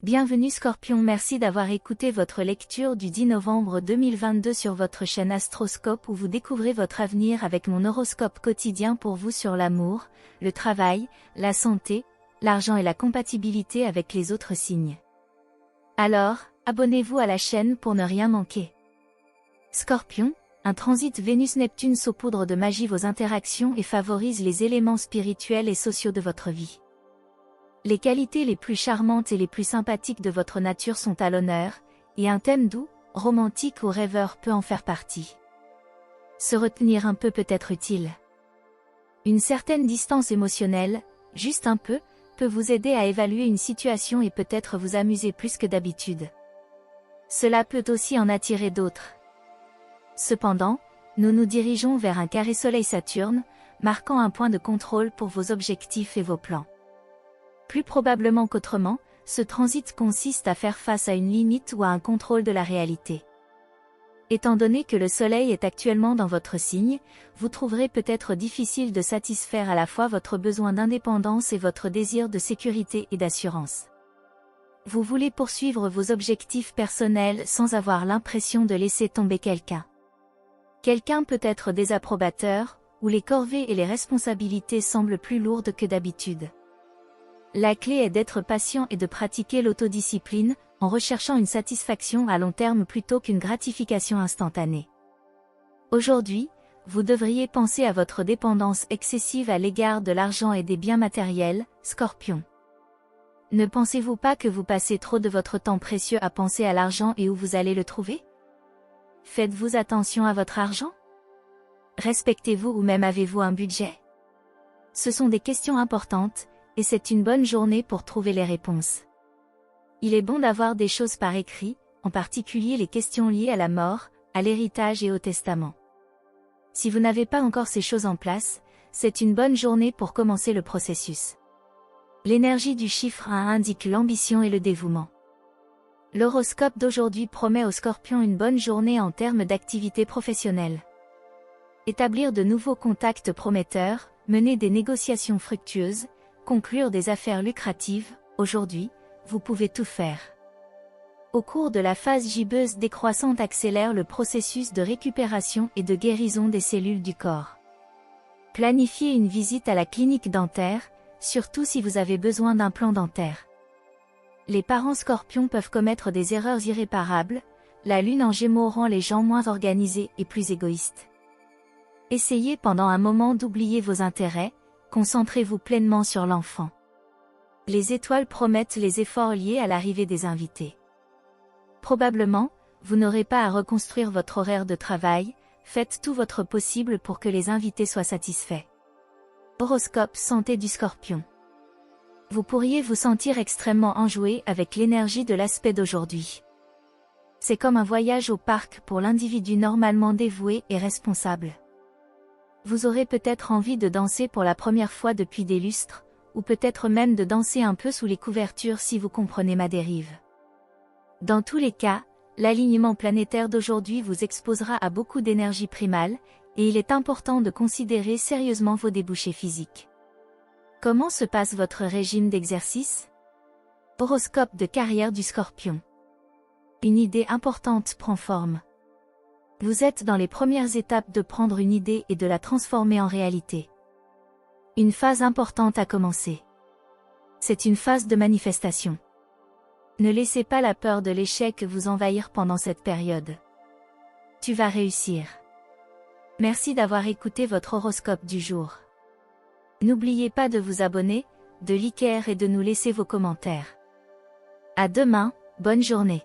Bienvenue Scorpion, merci d'avoir écouté votre lecture du 10 novembre 2022 sur votre chaîne Astroscope où vous découvrez votre avenir avec mon horoscope quotidien pour vous sur l'amour, le travail, la santé, l'argent et la compatibilité avec les autres signes. Alors, abonnez-vous à la chaîne pour ne rien manquer. Scorpion, un transit Vénus-Neptune saupoudre de magie vos interactions et favorise les éléments spirituels et sociaux de votre vie. Les qualités les plus charmantes et les plus sympathiques de votre nature sont à l'honneur, et un thème doux, romantique ou rêveur peut en faire partie. Se retenir un peu peut être utile. Une certaine distance émotionnelle, juste un peu, peut vous aider à évaluer une situation et peut-être vous amuser plus que d'habitude. Cela peut aussi en attirer d'autres. Cependant, nous nous dirigeons vers un carré Soleil-Saturne, marquant un point de contrôle pour vos objectifs et vos plans. Plus probablement qu'autrement, ce transit consiste à faire face à une limite ou à un contrôle de la réalité. Étant donné que le Soleil est actuellement dans votre signe, vous trouverez peut-être difficile de satisfaire à la fois votre besoin d'indépendance et votre désir de sécurité et d'assurance. Vous voulez poursuivre vos objectifs personnels sans avoir l'impression de laisser tomber quelqu'un. Quelqu'un peut être désapprobateur, ou les corvées et les responsabilités semblent plus lourdes que d'habitude. La clé est d'être patient et de pratiquer l'autodiscipline, en recherchant une satisfaction à long terme plutôt qu'une gratification instantanée. Aujourd'hui, vous devriez penser à votre dépendance excessive à l'égard de l'argent et des biens matériels, Scorpion. Ne pensez-vous pas que vous passez trop de votre temps précieux à penser à l'argent et où vous allez le trouver? Faites-vous attention à votre argent? Respectez-vous ou même avez-vous un budget? Ce sont des questions importantes, et c'est une bonne journée pour trouver les réponses. Il est bon d'avoir des choses par écrit, en particulier les questions liées à la mort, à l'héritage et au testament. Si vous n'avez pas encore ces choses en place, c'est une bonne journée pour commencer le processus. L'énergie du chiffre 1 indique l'ambition et le dévouement. L'horoscope d'aujourd'hui promet aux Scorpions une bonne journée en termes d'activité professionnelle. Établir de nouveaux contacts prometteurs, mener des négociations fructueuses, conclure des affaires lucratives, aujourd'hui, vous pouvez tout faire. Au cours de la phase gibbeuse décroissante accélère le processus de récupération et de guérison des cellules du corps. Planifiez une visite à la clinique dentaire, surtout si vous avez besoin d'un plan dentaire. Les parents Scorpions peuvent commettre des erreurs irréparables, la lune en Gémeaux rend les gens moins organisés et plus égoïstes. Essayez pendant un moment d'oublier vos intérêts, concentrez-vous pleinement sur l'enfant. Les étoiles promettent les efforts liés à l'arrivée des invités. Probablement, vous n'aurez pas à reconstruire votre horaire de travail, faites tout votre possible pour que les invités soient satisfaits. Horoscope santé du Scorpion. Vous pourriez vous sentir extrêmement enjoué avec l'énergie de l'aspect d'aujourd'hui. C'est comme un voyage au parc pour l'individu normalement dévoué et responsable. Vous aurez peut-être envie de danser pour la première fois depuis des lustres, ou peut-être même de danser un peu sous les couvertures si vous comprenez ma dérive. Dans tous les cas, l'alignement planétaire d'aujourd'hui vous exposera à beaucoup d'énergie primale, et il est important de considérer sérieusement vos débouchés physiques. Comment se passe votre régime d'exercice? Horoscope de carrière du Scorpion. Une idée importante prend forme. Vous êtes dans les premières étapes de prendre une idée et de la transformer en réalité. Une phase importante a commencé. C'est une phase de manifestation. Ne laissez pas la peur de l'échec vous envahir pendant cette période. Tu vas réussir. Merci d'avoir écouté votre horoscope du jour. N'oubliez pas de vous abonner, de liker et de nous laisser vos commentaires. À demain, bonne journée.